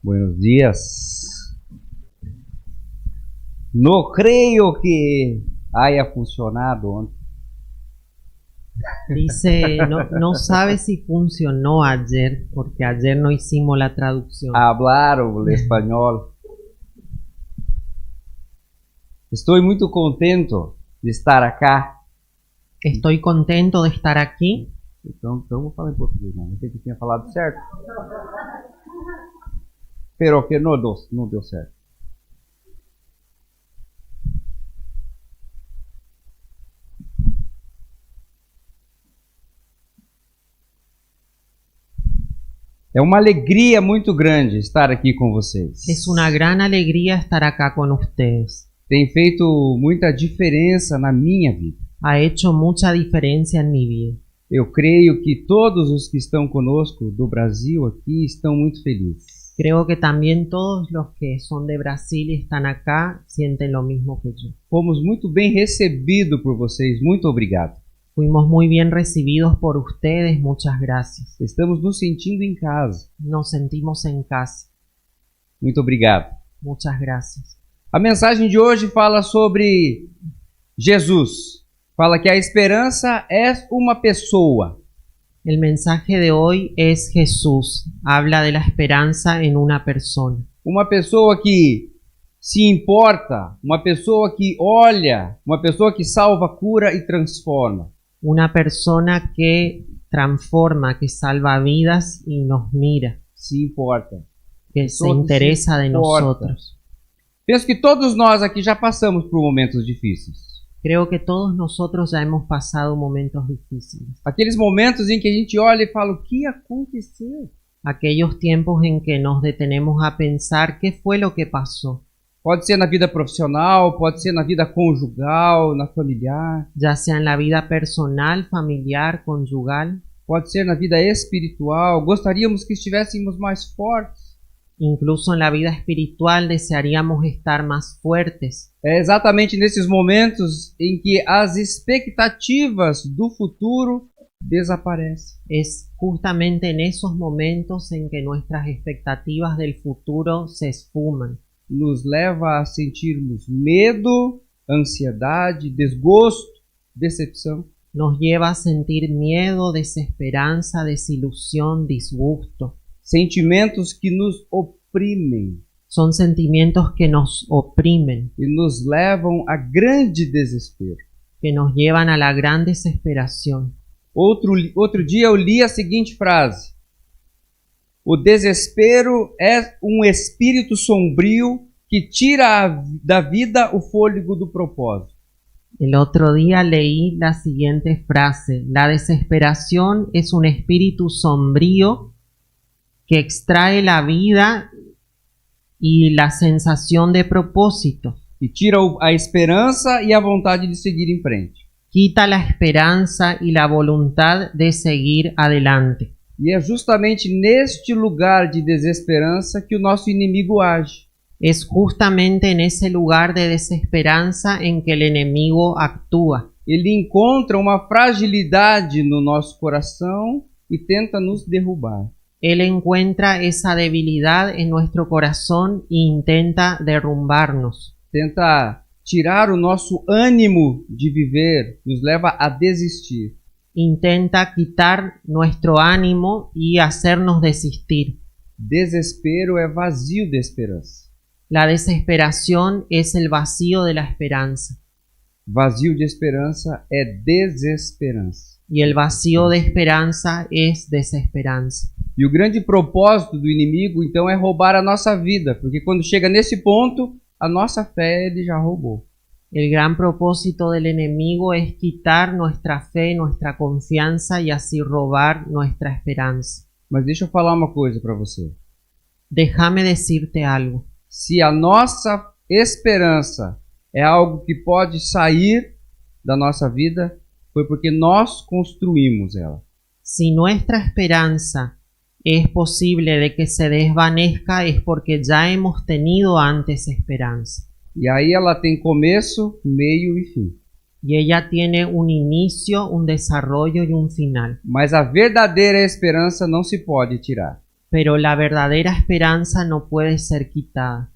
Buenos días. No creo que haya funcionado ontem. Dice, no sabe si funcionó ayer, porque ayer no hicimos la traducción. Hablaram espanhol. Estou muito contento de estar acá. Estoy contento de estar aquí. Então vou falar em português, não sei que tinha falado certo. Pero que não deu certo. É uma alegria muito grande estar aqui com vocês. Es una gran alegría estar acá con ustedes. Tem feito muita diferença na minha vida. Ha hecho mucha diferencia en mi vida. Eu creio que todos os que estão conosco do Brasil aqui estão muito felizes. Creo que también todos los que son de Brasil y están acá sienten lo mismo que yo. Fomos muito bem recebidos por vocês. Muito obrigado. Fuimos muy bien recibidos por ustedes, muchas gracias. Estamos nos sentindo em casa. Nos sentimos en casa. Muito obrigado. Muchas gracias. A mensagem de hoje fala sobre Jesus. Fala que a esperança é uma pessoa. El mensaje de hoy es Jesús. Habla de la esperanza en una persona. Uma pessoa que se importa, uma pessoa que olha, uma pessoa que salva, cura e transforma. Una persona que transforma, que salva vidas y nos mira, Se importa. que se Todo interesa se de importa. nosotros. Penso que todos nós aqui já passamos por momentos difíceis. Creo que todos nosotros ya hemos pasado momentos difíciles. Aqueles momentos em que a gente olha e fala, o que aconteceu? Aquellos tiempos en que nos detenemos a pensar qué fue lo que pasó, Pode ser na vida profissional, pode ser na vida conjugal, na familiar, ya sea en la vida personal, familiar, conyugal, pode ser na vida espiritual. Gostaríamos que estivéssemos mais fortes. incluso en la vida espiritual desearíamos estar más fuertes. É exatamente nesses momentos em que as expectativas do futuro desaparecem. Es justamente en esos momentos en que nuestras expectativas del futuro se esfuman. Nos leva a sentirmos medo, ansiedade, desgosto, decepção. Nos lleva a sentir miedo, desesperanza, desilusión, disgusto. Sentimentos que nos oprimem Son sentimientos que nos oprimen, e nos levam a grande desespero. que nos llevan a la gran desesperación. Outro dia eu li a seguinte frase: o desespero é um espírito sombrio que tira da vida o fôlego do propósito. El otro día leí la siguiente frase: la desesperación es un espíritu sombrío que extrae la vida y la sensación de propósito. E tira a esperança e a vontade de seguir em frente. Quita la esperanza y la voluntad de seguir adelante. E é justamente neste lugar de desesperança que o nosso inimigo age. Es justamente en ese lugar de desesperanza en que el enemigo actúa. Ele encontra uma fragilidade no nosso coração e tenta nos derrubar. Él encuentra esa debilidad en nuestro corazón e intenta derrumbarnos. Tenta tirar o nosso ânimo de viver, nos leva a desistir. Intenta quitar nuestro ánimo y hacernos desistir. Desespero é vazio de esperança. La desesperación es el vacío de la esperanza. Vazio de esperança é desesperança. Y el vacío de esperanza es desesperanza. E o grande propósito do inimigo, então, é roubar a nossa vida, porque quando chega nesse ponto, a nossa fé ele já roubou. El gran propósito del enemigo es quitar nuestra fe, nuestra confianza y así robar nuestra esperanza. Mas deixa eu falar uma coisa para você. Déjame decirte algo. Se a nossa esperança é algo que pode sair da nossa vida, foi porque nós construímos ela. Si nuestra esperanza es posible de que se desvanezca, es porque ya hemos tenido antes esperanza. E aí ela tem começo, meio e fim. Y ella tiene un inicio, un desarrollo y un final. Mas a verdadeira esperança não se pode tirar. pero la verdadera esperanza no puede ser quitada.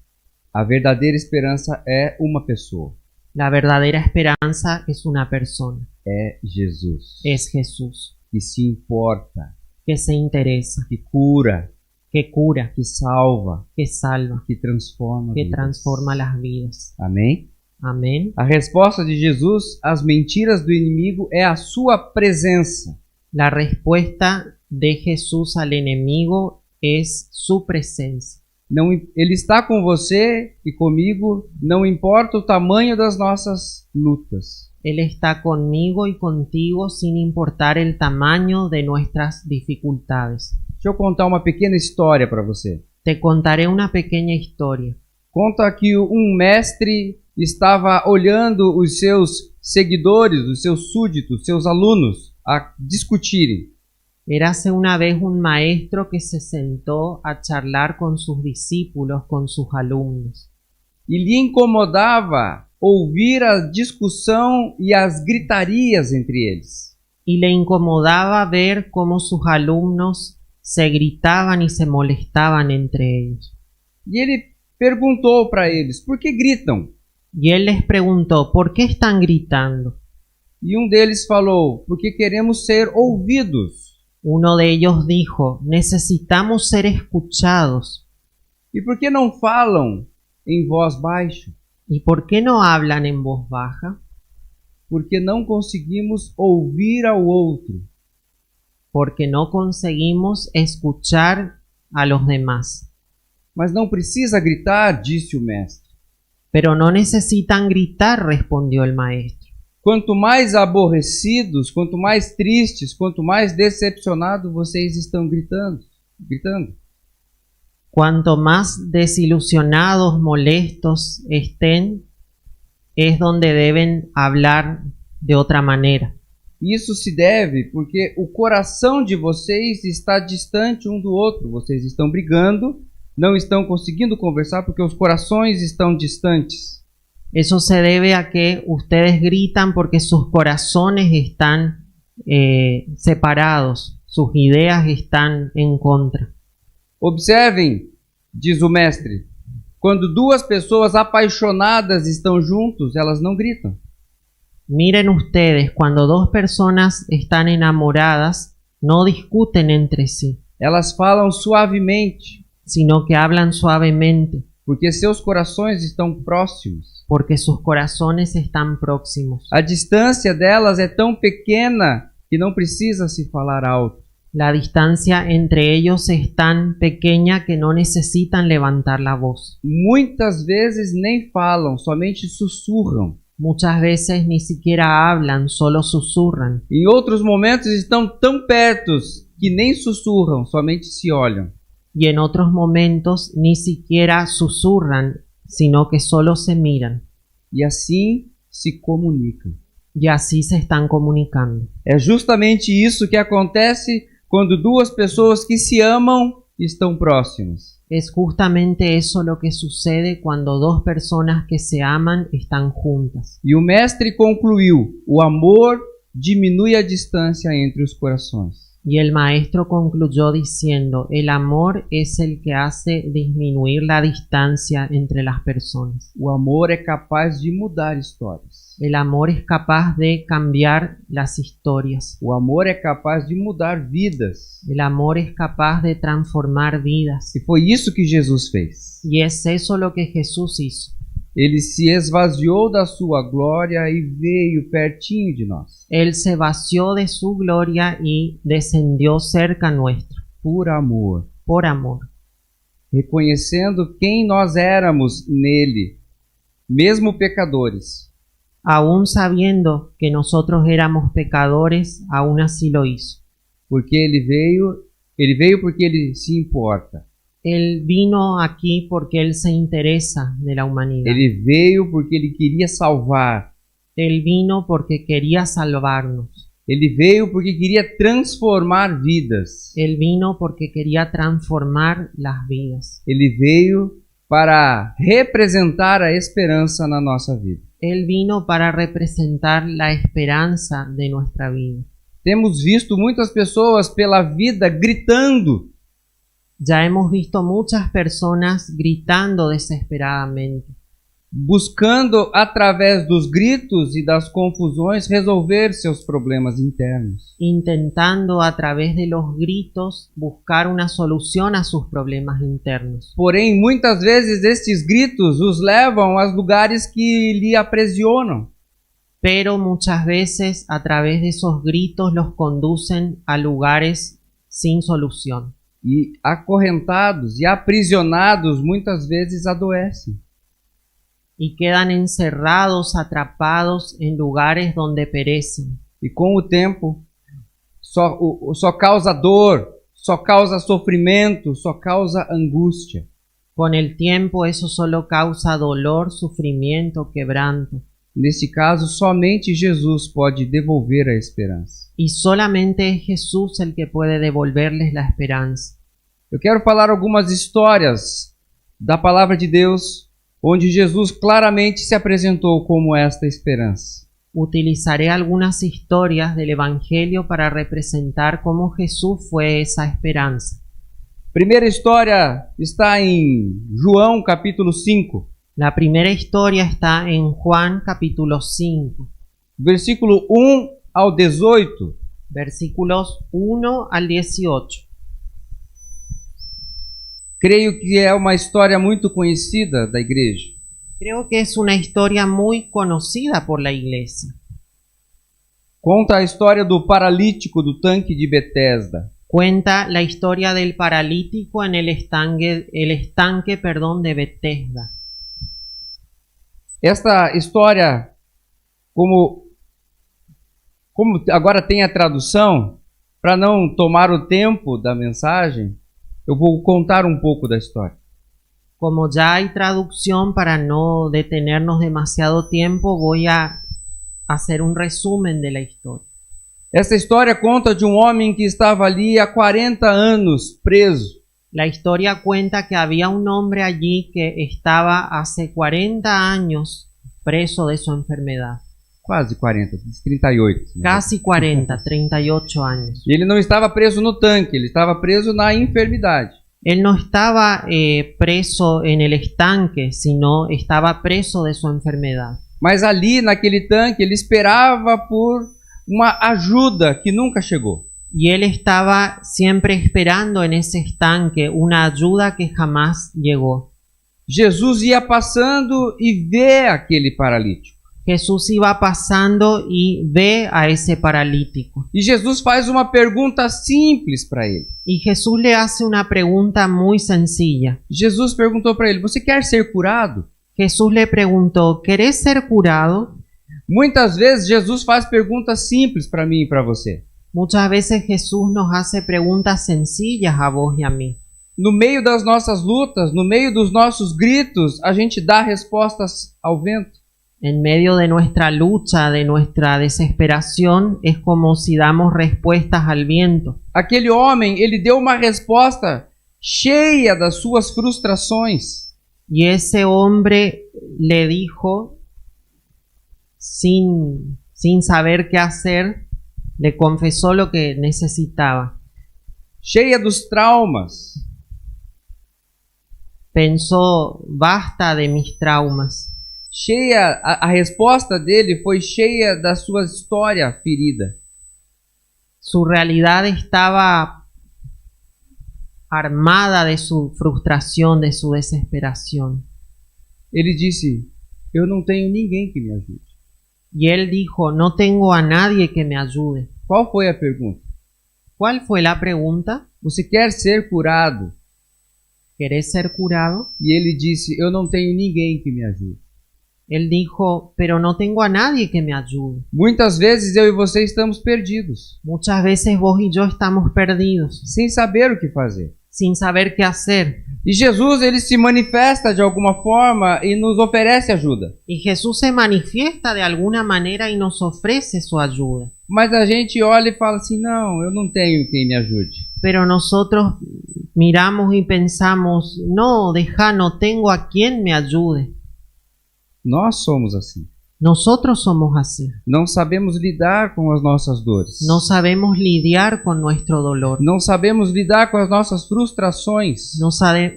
A verdadeira esperança é uma pessoa, La verdadera esperanza es una persona, é Jesus, es Jesús, que se importa, que se interesa, que cura, que cura, que salva, que salva, que transforma que vidas. transforma las vidas. Amém? Amén. A resposta de Jesus às mentiras do inimigo é a sua presença. La respuesta de Jesús al enemigo es su presencia. Não, ele está com você e comigo, não importa o tamanho das nossas lutas. Él está conmigo y contigo sin importar el tamaño de nuestras dificultades. Deixa eu contar uma pequena história para você. Te contaré una pequeña historia. Conta que um mestre estava olhando os seus seguidores, os seus súditos, seus alunos, a discutirem. Érase una vez un maestro que se sentó a charlar con sus discípulos, con sus alumnos. E lhe incomodava ouvir a discussão e as gritarias entre eles. Y le incomodaba ver cómo sus alumnos se gritaban y se molestaban entre ellos. E ele perguntou para eles, por que gritam? Y él les preguntó, ¿por qué están gritando? E um deles falou, porque queremos ser ouvidos. Uno de ellos dijo, necesitamos ser escuchados. E por que não falam em voz baixa? ¿Y por qué no hablan en voz baja? Porque não conseguimos ouvir ao outro. Porque no conseguimos escuchar a los demás. Mas não precisa gritar, disse o mestre. Pero no necesitan gritar, respondió el maestro. Quanto mais aborrecidos, quanto mais tristes, quanto mais decepcionados vocês estão gritando. Cuanto más desilusionados, molestos estén, es donde deben hablar de otra manera. Isso se deve porque o coração de vocês está distante um do outro. Vocês estão brigando, não estão conseguindo conversar porque os corações estão distantes. Eso se debe a que ustedes gritan porque sus corazones están separados, sus ideas están en contra. Observem, diz o mestre, quando duas pessoas apaixonadas estão juntos, elas não gritam. Miren ustedes, cuando dos personas están enamoradas, no discuten entre sí, Elas falam suavemente, sino que hablan suavemente, porque seus corações estão próximos. porque sus corazones están próximos. A distância delas é tão pequena que não precisa se falar alto. La distancia entre ellos es tan pequeña que no necesitan levantar la voz. Muitas vezes nem falam, somente sussurram. Muchas veces ni siquiera hablan, solo susurran. Em outros momentos estão tão perto que nem sussurram, somente se olham. Y en otros momentos ni siquiera susurran, sino que solo se miran. E assim se comunicam. Y así se están comunicando. É justamente isso que acontece quando duas pessoas que se amam estão próximas. Es justamente eso lo que sucede cuando dos personas que se aman están juntas. E o mestre concluiu: o amor diminui a distância entre os corações. Y el maestro concluyó diciendo, el amor es el que hace disminuir la distancia entre las personas. O amor é capaz de mudar histórias. El amor es capaz de cambiar las historias. O amor é capaz de mudar vidas. El amor es capaz de transformar vidas. E foi isso que Jesus fez. Y es eso lo que Jesús hizo. Ele se esvaziou da sua glória e veio pertinho de nós. Él se vació de su gloria y descendió cerca nuestro, Por amor. por amor. Reconhecendo quem nós éramos nele, mesmo pecadores. Aún sabiendo que nosotros éramos pecadores, aún así lo hizo. Porque ele veio porque ele se importa. Él vino aquí porque Él se interesa de la humanidad. Ele veio porque ele queria salvar. Él vino porque quería salvarnos. Ele veio porque queria transformar vidas. Él vino porque quería transformar las vidas. Ele veio para representar a esperança na nossa vida. Él vino para representar la esperanza de nuestra vida. Temos visto muitas pessoas pela vida gritando. Ya hemos visto muchas personas gritando desesperadamente, buscando através dos gritos e das confusões resolver seus problemas internos. intentando a través de los gritos buscar una solución a sus problemas internos. Porém, muitas vezes estes gritos os levam a lugares que lhe aprisionam. Pero muchas veces a través de esos gritos los conducen a lugares sin solución. E acorrentados e aprisionados muitas vezes adoecem. Y quedan encerrados, atrapados en lugares donde perecen. E com o tempo só causa dor, só causa sofrimento, só causa angústia. Con el tiempo eso solo causa dolor, sufrimiento, quebranto. Neste caso, somente Jesus pode devolver a esperança. Y solamente es Jesús el que puede devolverles la esperanza. Eu quero falar algumas histórias da palavra de Deus, onde Jesus claramente se apresentou como esta esperança. Utilizaré algunas historias del Evangelio para representar cómo Jesús fue esa esperanza. Primeira história está em João capítulo 5, La primera historia está en Juan capítulo 5, versículo 1 ao 18. versículos 1 al 18. Creio que é uma história muito conhecida da igreja. Creo que es una historia muy conocida por la iglesia. Conta a história do paralítico do tanque de Betesda. Cuenta la historia del paralítico en el estanque de Betesda. Esta história, como agora tem a tradução, para não tomar o tempo da mensagem, eu vou contar um pouco da história. Como ya hay traducción, para no detenernos demasiado tiempo, voy a hacer un resumen de la historia. Essa história conta de um homem que estava ali há 40 anos preso. La historia cuenta que había un hombre allí que estaba hace 40 años preso de su enfermedad. Quase 40, 38. Né? Casi 40, 38 años. E ele não estava preso no tanque, ele estava preso na enfermidade. Él no estaba preso en el estanque, sino estaba preso de su enfermedad. Mas ali, naquele tanque, ele esperava por uma ajuda que nunca chegou. Y él estaba siempre esperando en ese estanque una ayuda que jamás llegó. Jesus ia passando e vê aquele paralítico. Jesús iba pasando y ve a ese paralítico. E Jesus faz uma pergunta simples para ele. Y Jesús le hace una pregunta muy sencilla. Jesus perguntou para ele: "Você quer ser curado?" Jesús le preguntó: ¿querés ser curado? Muitas vezes Jesus faz perguntas simples para mim e para você. Muchas veces Jesús nos hace preguntas sencillas a vos y a mí. No meio das nossas lutas, no meio dos nossos gritos, a gente dá respostas ao vento. En medio de nuestra lucha, de nuestra desesperación, es como si damos respuestas al viento. Aquele homem, ele deu uma resposta cheia das suas frustrações. Y ese hombre le dijo, sin saber qué hacer, le confesó lo que necesitaba. Cheia dos traumas. Pensó, basta de mis traumas. Cheia, a resposta dele foi cheia da sua história ferida. Su realidad estaba armada de su frustración, de su desesperación. Ele disse: "Eu não tenho ninguém que me ajude." Y él dijo, no tengo a nadie que me ayude. Qual foi a pergunta? ¿Cuál fue la pregunta? Você quer ser curado? ¿Querés ser curado? E ele disse: "Eu não tenho ninguém que me ajude." Él dijo, pero no tengo a nadie que me ayude. Muitas vezes eu e você estamos perdidos, Muchas veces vos y yo estamos perdidos, sem saber o que fazer. sin saber qué hacer. E Jesus, ele se manifesta de alguma forma e nos oferece ajuda. Y Jesús se manifiesta de alguna manera y nos ofrece su ayuda. Mas a gente olha e fala assim: "Não, eu não tenho quem me ajude." Pero nosotros miramos y pensamos, no, deja, no tengo a quien me ayude. Nós somos assim. Nosotros somos así. Não sabemos lidar com as nossas dores. No sabemos lidiar con nuestro dolor. Não sabemos lidar com as nossas frustrações.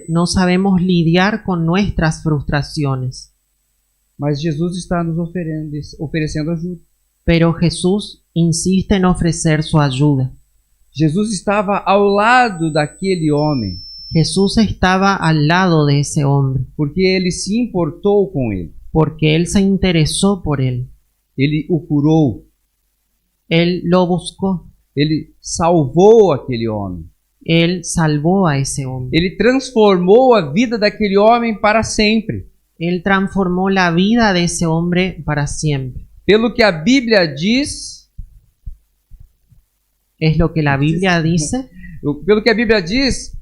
No sabemos lidiar con nuestras frustraciones. Mas Jesus está nos oferecendo ajuda. Pero Jesús insiste en ofrecer su ayuda. Jesus estava ao lado daquele homem, Jesús estaba al lado de ese hombre, porque ele se importou com ele. porque él se interesó por él. Ele o curou. Él lo buscó. Ele salvou aquele homem. Él salvó a ese hombre. Ele transformou a vida daquele homem para sempre. Él transformó la vida de ese hombre para siempre. Pelo que a Bíblia diz, Es lo que la Biblia dice. pelo que a Bíblia diz,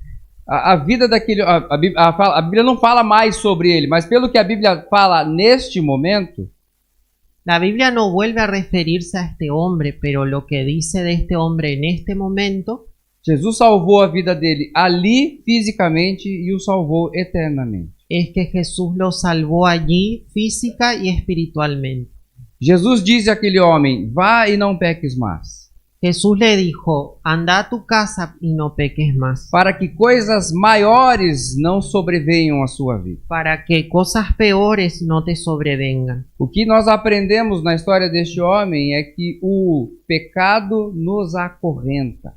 a vida daquele a Bíblia não fala mais sobre ele, mas pelo que a Bíblia fala neste momento, La Biblia no vuelve a referirse a este hombre, pero lo que dice de este hombre en este momento, Jesus salvou a vida dele ali fisicamente e o salvou eternamente. es que Jesús lo salvó allí física y espiritualmente. Jesus disse àquele homem: vá e não peques mais, Jesús le dijo, anda a tu casa y no peques más, para que coisas maiores não sobrevenham à sua vida. para que cosas peores no te sobrevengan. O que nós aprendemos na história deste homem é que o pecado nos acorrenta.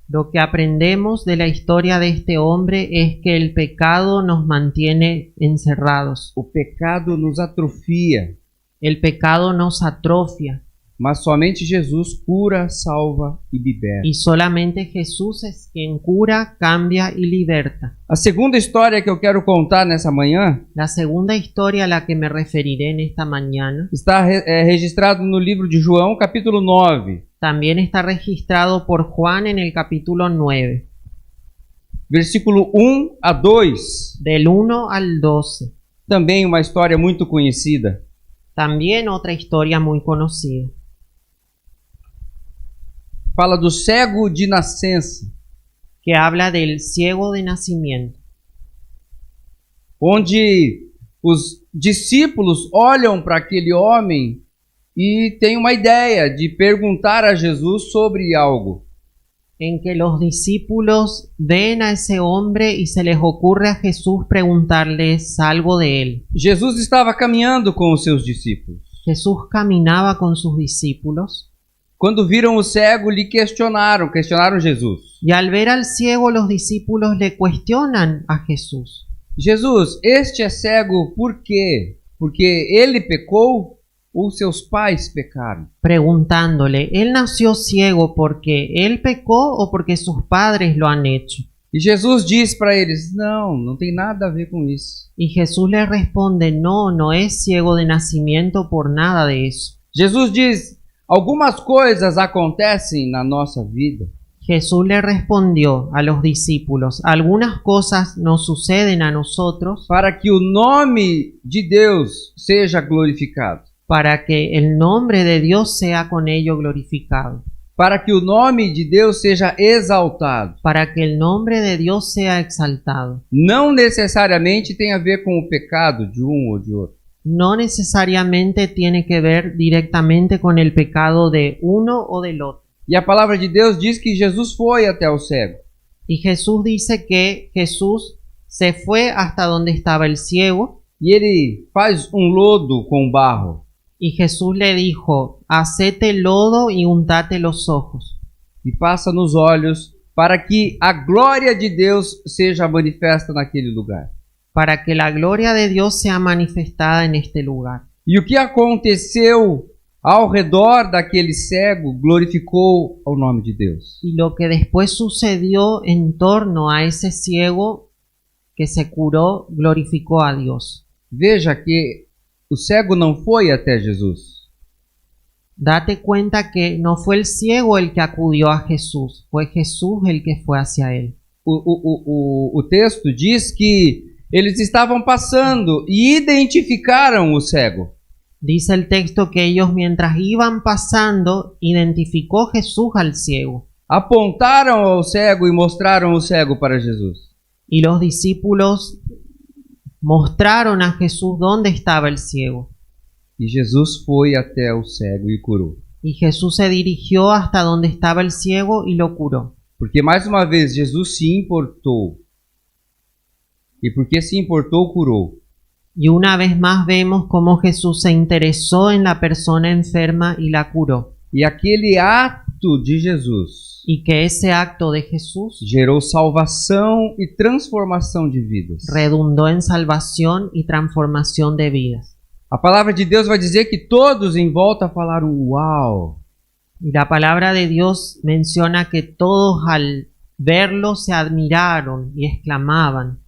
Lo que aprendemos de la historia de este hombre es que el pecado nos mantiene encerrados. O pecado nos atrofia, El pecado nos atrofia mas somente Jesus cura, salva e liberta. y solamente Jesús es quien cura, cambia y liberta. A segunda história que eu quero contar nessa manhã La segunda historia a la que me referiré en esta mañana está registrado no livro de João, capítulo 9, también está registrado por Juan en el capítulo 9, versículo 1 a 2. del 1 al 12. Também uma história muito conhecida. También otra historia muy conocida. Fala do cego de nascença, Que habla del ciego de nacimiento, onde os discípulos olham para aquele homem e têm uma ideia de perguntar a Jesus sobre algo. en que los discípulos ven a ese hombre y se les ocurre a Jesús preguntarles algo de él. Jesus estava caminhando com os seus discípulos. Jesús caminaba con sus discípulos Quando viram o cego, lhe questionaram Jesus. y al ver al ciego los discípulos le cuestionan a Jesús. Jesus, este é cego por quê? Porque ele pecou ou seus pais pecaram? Preguntándole, ¿él nació ciego porque él pecó o porque sus padres lo han hecho? E Jesus diz para eles: não tem nada a ver com isso. Y Jesús le responde, no, no es ciego de nacimiento por nada de eso. Jesus diz: algumas coisas acontecem na nossa vida Jesús le respondió a los discípulos, algunas cosas nos suceden a nosotros para que o nome de Deus seja glorificado, para que el nombre de Dios sea con ello glorificado, para que o nome de Deus seja exaltado. para que el nombre de Dios sea exaltado. Não necessariamente tem a ver com o pecado de um ou de outro. No necesariamente tiene que ver directamente con el pecado de uno o del otro. E a palavra de Deus diz que Jesus foi até o cego. Y Jesús dice que Jesús se fue hasta donde estaba el ciego E ele faz lodo com barro. y Jesús le dijo, hacete lodo y untate los ojos E passa nos olhos para que a glória de Deus seja manifesta naquele lugar. para que la gloria de Dios sea manifestada en este lugar. E o que aconteceu ao redor daquele cego glorificou o nome de Deus. Y lo que después sucedió en torno a ese ciego que se curó, glorificó a Dios. Veja que o cego não foi até Jesus. Date cuenta que no fue el ciego el que acudió a Jesús, fue Jesús el que fue hacia él. O texto diz que eles estavam passando e identificaram o cego. Dice el texto que ellos mientras iban pasando, identificó Jesús al ciego. Apontaram ao cego e mostraram o cego para Jesus. Y los discípulos mostraron a Jesús dónde estaba el ciego. E Jesus foi até o cego e curou. Y Jesús se dirigió hasta donde estaba el ciego y lo curó. Porque mais uma vez Jesus se importou. E porque se importou, curou. Y una vez más vemos cómo Jesús se interesó en la persona enferma y la curó. E aquele ato de Jesus Y que ese acto de Jesús gerou salvação e transformação de vidas. redundó en salvación y transformación de vidas. A palavra de Deus vai dizer que todos em volta falaram uau. Y la palabra de Dios menciona que todos al verlo se admiraron y exclamaban.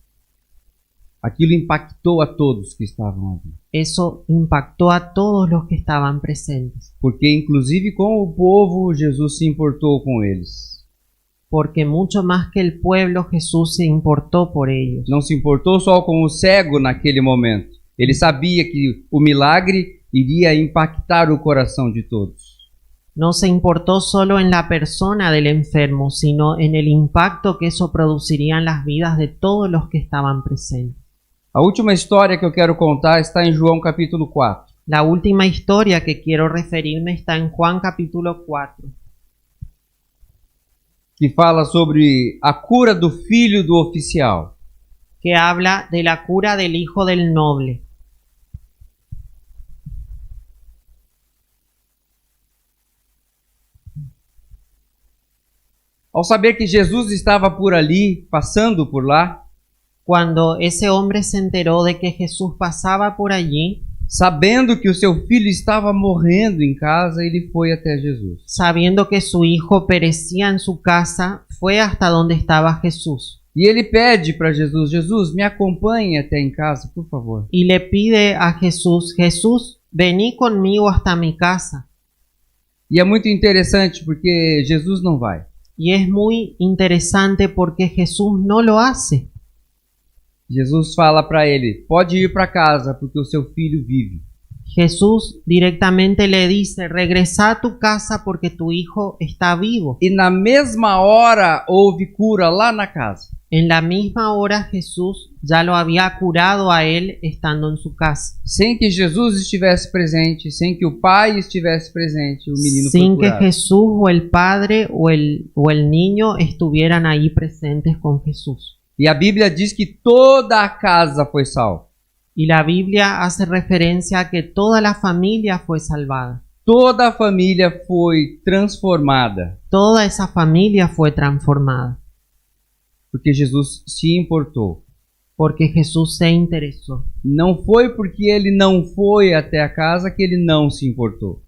Aquilo impactou a todos que estavam ali. Eso impactó a todos los que estaban presentes, Porque inclusive com o povo, Jesus se importou com eles. porque mucho más que el pueblo Jesús se importó por ellos. Não se importou só com o cego naquele momento. Ele sabia que o milagre iria impactar o coração de todos. No se importó solo en la persona del enfermo, sino en el impacto que eso produciría en las vidas de todos los que estaban presentes. A última história que eu quero contar está em João capítulo 4. La última historia que quiero referirme está en Juan capítulo 4, Que fala sobre a cura do filho do oficial. que habla de la cura del hijo del noble. Ao saber que Jesus estava por ali, passando por lá, Cuando ese hombre se enteró de que Jesús pasaba por allí, sabendo que o seu filho estava morrendo em casa, ele foi até Jesus. sabiendo que su hijo perecía en su casa, fue hasta donde estaba Jesús. E ele pede para Jesus: Jesus, me acompanhe até em casa, por favor. Y le pide a Jesús, Jesús, vení conmigo hasta mi casa. E é muito interessante porque Jesus não vai. Y es muy interesante porque Jesús no lo hace. Jesus fala para ele: pode ir para casa porque o seu filho vive. Jesús directamente le dice, regresa a tu casa porque tu hijo está vivo. E na mesma hora houve cura lá na casa. En la misma hora Jesús ya lo había curado a él estando en su casa. Sem que Jesus estivesse presente, sem que o pai estivesse presente, o menino foi Sin que curado. Jesús o el padre o el niño estuvieran ahí presentes con Jesús. E a Bíblia diz que toda a casa foi salva. Y la Biblia hace referencia a que toda la familia fue salvada. Toda a família foi transformada. Toda esa familia fue transformada. Porque Jesus se importou. Porque Jesús se interesó. Não foi porque ele não foi até a casa que ele não se importou.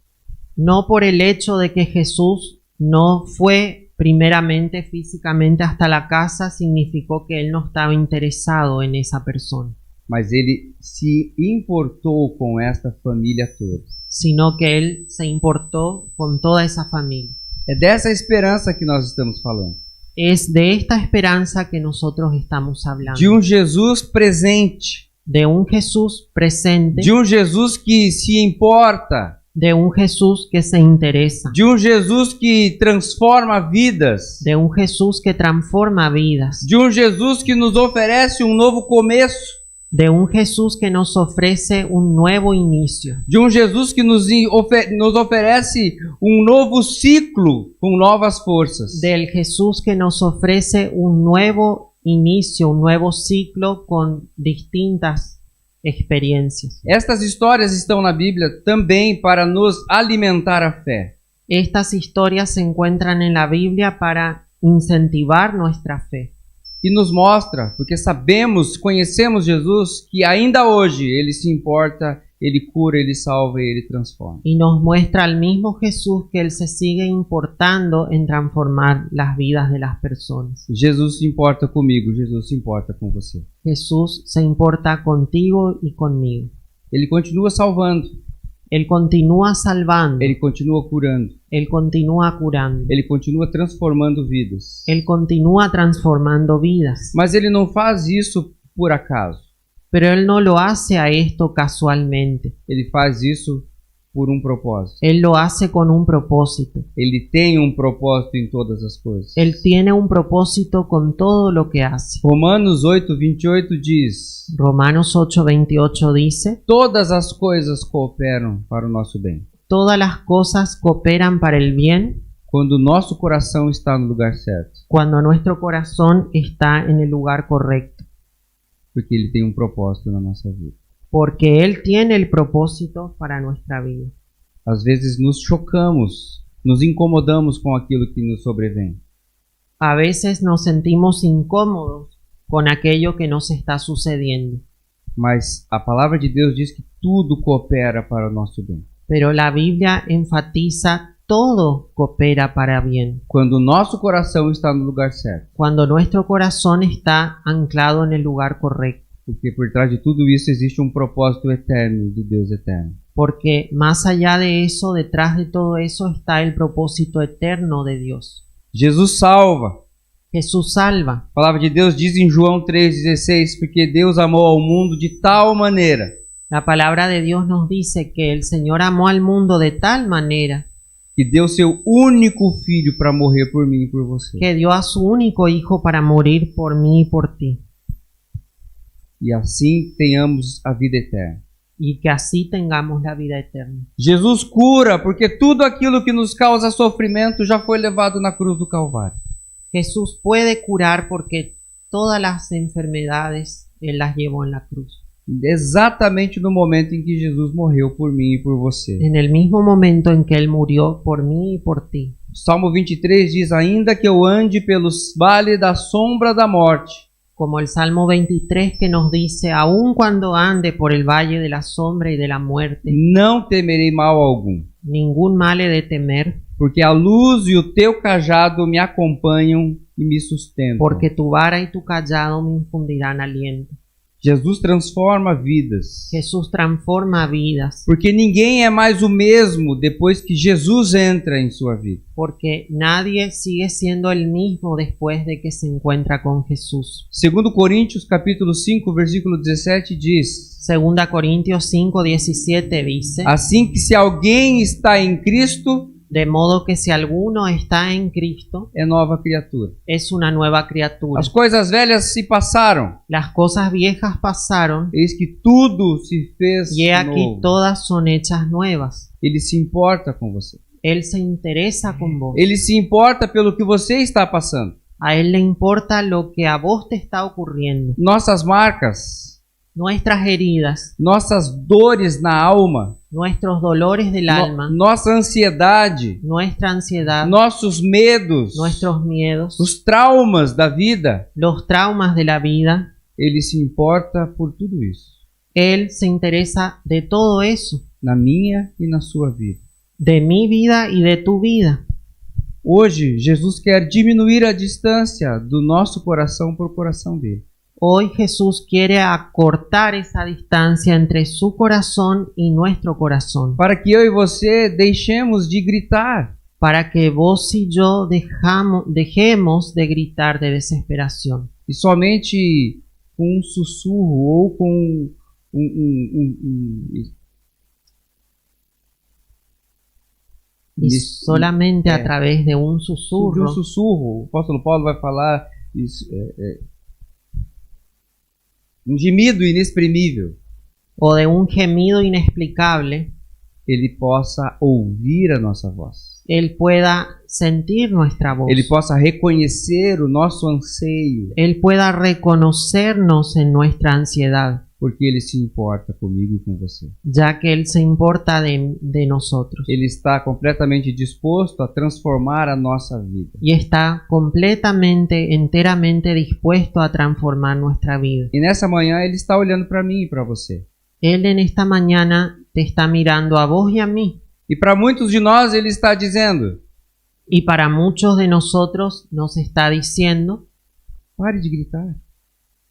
No por el hecho de que Jesús no fue primeramente físicamente hasta la casa, significó que él no estaba interesado en esa persona, Mas ele se importou com esta família toda. sino que él se importó con toda esa familia. É dessa esperança que nós estamos falando. Es de esta esperanza que nosotros estamos hablando. De Jesus presente. De un Jesús presente, De Jesus que se importa. de un Jesús que se interesa, De Jesus que transforma vidas. de un Jesús que transforma vidas, De Jesus que nos oferece novo começo. de un Jesús que nos ofrece un nuevo inicio, De Jesus que nos oferece novo ciclo com novas forças. del Jesús que nos ofrece un nuevo inicio, un nuevo ciclo con distintas experiencias. Estas histórias estão na Bíblia também para nos alimentar a fé. Estas historias se encuentran en la Biblia para incentivar nuestra fe. E nos mostra, porque sabemos, conhecemos Jesus, que ainda hoje Ele se importa, Ele cura, Ele salva e Ele transforma. Y nos muestra al mismo Jesús que Él se sigue importando en transformar las vidas de las personas. Jesus se importa comigo, Jesus se importa com você. Jesús se importa contigo y conmigo. Ele continua salvando, Él continúa salvando, Ele continua curando, Él continúa curando, Ele continua transformando vidas. Él continúa transformando vidas. Mas Ele não faz isso por acaso. Pero Él no lo hace a esto casualmente. Ele faz isso por um propósito. Él lo hace con un propósito. Ele tem um propósito em todas as coisas. Él tiene un propósito con todo lo que hace. Romanos 8:28 diz: Romanos 8:28 dice: todas as coisas cooperam para o nosso bem, todas las cosas cooperan para el bien quando o nosso coração está no lugar certo, cuando nuestro corazón está en el lugar correcto, porque ele tem um propósito na nossa vida. porque Él tiene el propósito para nuestra vida. Às vezes nos chocamos, nos incomodamos com aquilo que nos sobrevém. A veces nos sentimos incómodos con aquello que nos está sucediendo, Mas a palavra de Deus diz que tudo coopera para o nosso bem. pero la Biblia enfatiza todo coopera para bien, Quando o nosso coração está no lugar certo. cuando nuestro corazón está anclado en el lugar correcto, Porque por trás de tudo isso existe um propósito eterno do Deus eterno. porque más allá de eso, detrás de todo eso está el propósito eterno de Dios. Jesus salva. Jesús salva. A palavra de Deus diz em João 3,16, porque Deus amou ao mundo de tal maneira La palabra de Dios nos dice que el Señor amó al mundo de tal manera que deu seu único filho para morrer por mim e por você. que dio a su único Hijo para morir por mí y por ti, E assim tenhamos a vida eterna. y que así tengamos la vida eterna. Jesus cura, porque tudo aquilo que nos causa sofrimento já foi levado na cruz do Calvário. Jesús puede curar porque todas las enfermedades Él las llevó en la cruz. Exatamente no momento em que Jesus morreu por mim e por você. En el mismo momento en que Él murió por mí y por ti. Salmo 23 diz: ainda que eu ande pelos vales da sombra da morte, Como el Salmo 23 que nos dice, aun cuando ande por el valle de la sombra y de la muerte, não temerei mal algum, ningún mal he de temer, porque a luz e o teu cajado me acompanham e me sustentam. porque tu vara y tu callado me infundirán aliento. Jesus transforma vidas, Jesús transforma vidas, porque ninguém é mais o mesmo depois que Jesus entra em sua vida. porque nadie sigue siendo el mismo después de que se encuentra con Jesús. 2 Coríntios capítulo 5, versículo 17 diz: 2 Corintios 5:17 dice, assim que se alguém está em Cristo, de modo que si alguno está en Cristo, é nova criatura. es una nueva criatura. As coisas velhas se passaram, Las cosas viejas pasaron, eis que tudo se fez y he aquí novo. todas son hechas nuevas. Ele se importa com você. Él se interesa con vos. Ele se importa pelo que você está passando. A Él le importa lo que a vos te está ocurriendo. Nossas marcas, Nuestras heridas, nossas dores na alma, nuestros dolores del alma, nossa ansiedade, nuestra ansiedad, nossos medos, nuestros miedos, os traumas da vida, los traumas de la vida. ele se importa por tudo isso, Él se interesa de todo eso, na minha e na sua vida. de mi vida y de tu vida. Hoje, Jesus quer diminuir a distância do nosso coração para o coração dele. Hoy Jesús quiere acortar esa distancia entre su corazón y nuestro corazón, Para que eu e você deixemos de gritar, para que vos y yo dejemos de gritar de desesperación e somente com um sussurro ou com y solamente a través de un de susurro. um sussurro. O apóstolo Paulo vai falar isso, um gemido inexprimível, O de un gemido inexplicable, ele possa ouvir a nossa voz. Él pueda sentir nuestra voz. Ele possa reconhecer o nosso anseio, Él pueda reconocernos en nuestra ansiedad, porque ele se importa comigo e com você. ya que Él se importa de nosotros Ele está completamente disposto a transformar a nossa vida. y está completamente, enteramente dispuesto a transformar nuestra vida. E nessa manhã ele está olhando para mim e para você. Él en esta mañana te está mirando a vos y a mí, E para muitos de nós ele está dizendo: y para muchos de nosotros nos está diciendo, pare de gritar,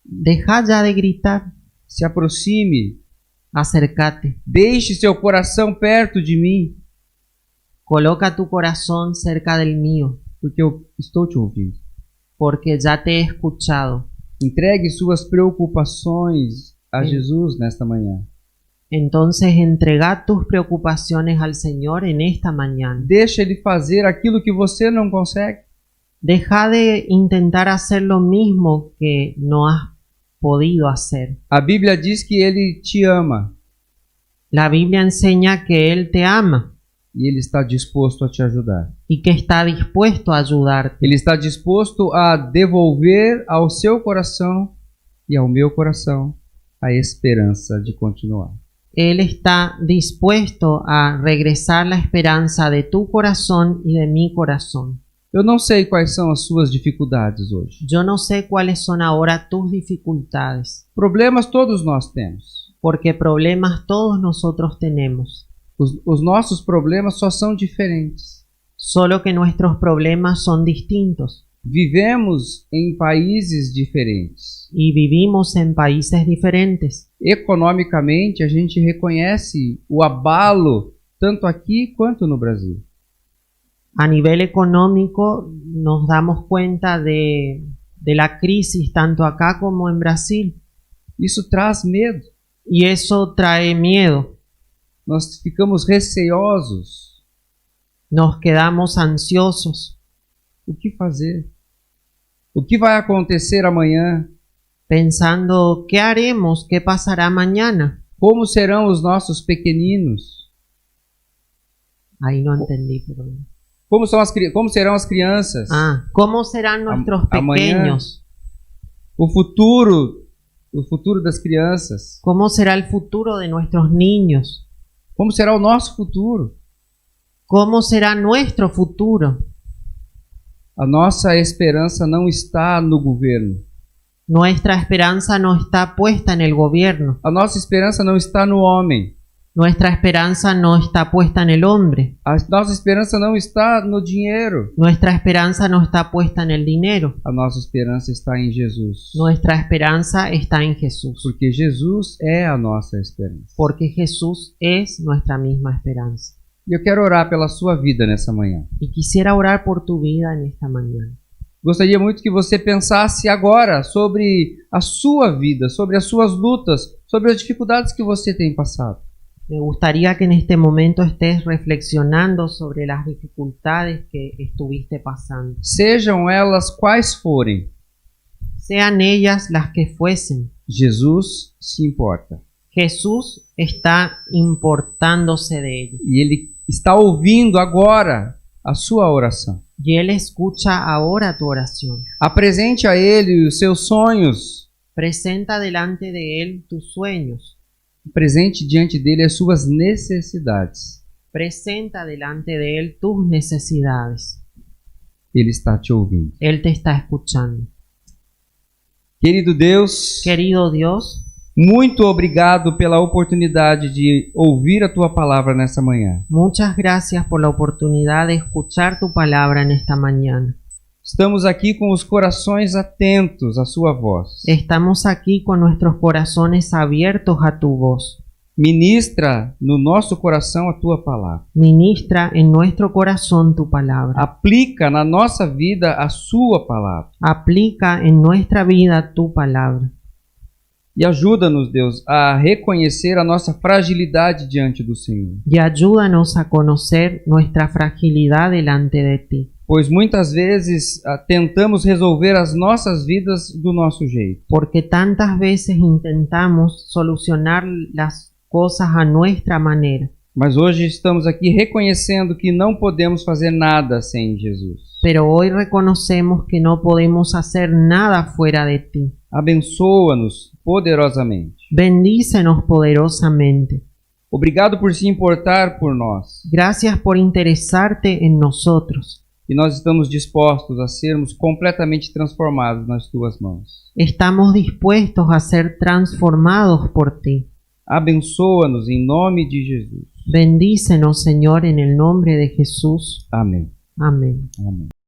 deja ya de gritar, se aproxime, acércate, deixe seu coração perto de mim, coloca tu corazón cerca del mío, porque eu estou te ouvindo. porque ya te he escuchado. Entregue suas preocupações a Jesus nesta manhã. Entonces entrega tus preocupaciones al Señor en esta mañana. Deixa Ele fazer aquilo que você não consegue. Deja de intentar hacer lo mismo que no has podido hacer. A Bíblia diz que Ele te ama La Biblia enseña que Él te ama e Ele está disposto a te ajudar. y que está dispuesto a ayudarte. Ele está disposto a devolver ao seu coração e ao meu coração a esperança de continuar. Él está dispuesto a regresar la esperanza de tu corazón y de mi corazón. Eu não sei quais são as suas dificuldades hoje. Yo no sé cuáles son ahora tus dificultades, Problemas todos nós temos. porque problemas todos nosotros tenemos, Os nossos problemas só são diferentes. solo que nuestros problemas son distintos Vivemos em países diferentes. y vivimos en países diferentes. Economicamente, a gente reconhece o abalo tanto aqui quanto no Brasil. A nivel económico nos damos cuenta de la crisis tanto acá como en Brasil, Isso traz medo. y eso trae miedo. Nós ficamos receosos. Nos quedamos ansiosos, O que fazer? O que vai acontecer amanhã? pensando ¿qué haremos? ¿Qué pasará mañana? Como serão os nossos pequeninos? Ahí no entendí, perdón. Como serão as crianças? ¿Cómo serán nuestros Amanhã. pequeños? O futuro das crianças. ¿Cómo será el futuro de nuestros niños? Como será o nosso futuro? ¿Cómo será nuestro futuro? A nossa esperança não está no governo. Nuestra esperanza no está puesta en el gobierno. A nossa esperança não está no homem. Nuestra esperanza no está puesta en el hombre. A nossa esperança não está no dinheiro. Nuestra esperanza no está puesta en el dinero. A nossa esperança está em Jesus. Nuestra esperanza está en Jesús. Porque Jesus é a nossa esperança. Porque Jesús es nuestra misma esperanza. E eu quero orar pela sua vida nessa manhã. Y quisiera orar por tu vida en esta mañana. Gostaria muito que você pensasse agora sobre a sua vida, sobre as suas lutas, sobre as dificuldades que você tem passado. Me gustaría que en este momento estés reflexionando sobre las dificultades que estuviste pasando. Sejam elas quais forem, Sean ellas las que fuesen. Jesus se importa. Jesús está importándose de ello. E Ele está ouvindo agora a sua oração. Y Él escucha ahora tu oración. Apresente a Ele os seus sonhos. Presenta delante de Él tus sueños. Presente diante dele as suas necessidades. Presenta delante de Él tus necesidades. Ele está te ouvindo. Él te está escuchando. Querido Deus, Querido Dios, muito obrigado pela oportunidade de ouvir a Tua palavra nessa manhã. muchas gracias por la oportunidad de escuchar tu palabra en esta mañana. Estamos aqui com os corações atentos à Sua voz. Estamos aquí con nuestros corazones abiertos a tu voz. Ministra no nosso coração a Tua palavra. Ministra en nuestro corazón tu palabra. Aplica na nossa vida a Sua palavra. Aplica en nuestra vida tu palabra. E ajuda-nos, Deus, a reconhecer a nossa fragilidade diante do Senhor. Y ayúdanos a conocer nuestra fragilidad delante de ti. Pois muitas vezes tentamos resolver as nossas vidas do nosso jeito. Porque tantas veces intentamos solucionar las cosas a nuestra manera. Mas hoje estamos aqui reconhecendo que não podemos fazer nada sem Jesus. Pero hoy reconocemos que no podemos hacer nada fuera de ti. Abençoa-nos poderosamente. Bendícenos poderosamente. Obrigado por se importar por nós. Gracias por interesarte en nosotros. E nós estamos dispostos a sermos completamente transformados nas Tuas mãos. Estamos dispuestos a ser transformados por ti. Abençoa-nos em nome de Jesus. Bendícenos, Señor, en el nombre de Jesús. Amém. Amén. Amém.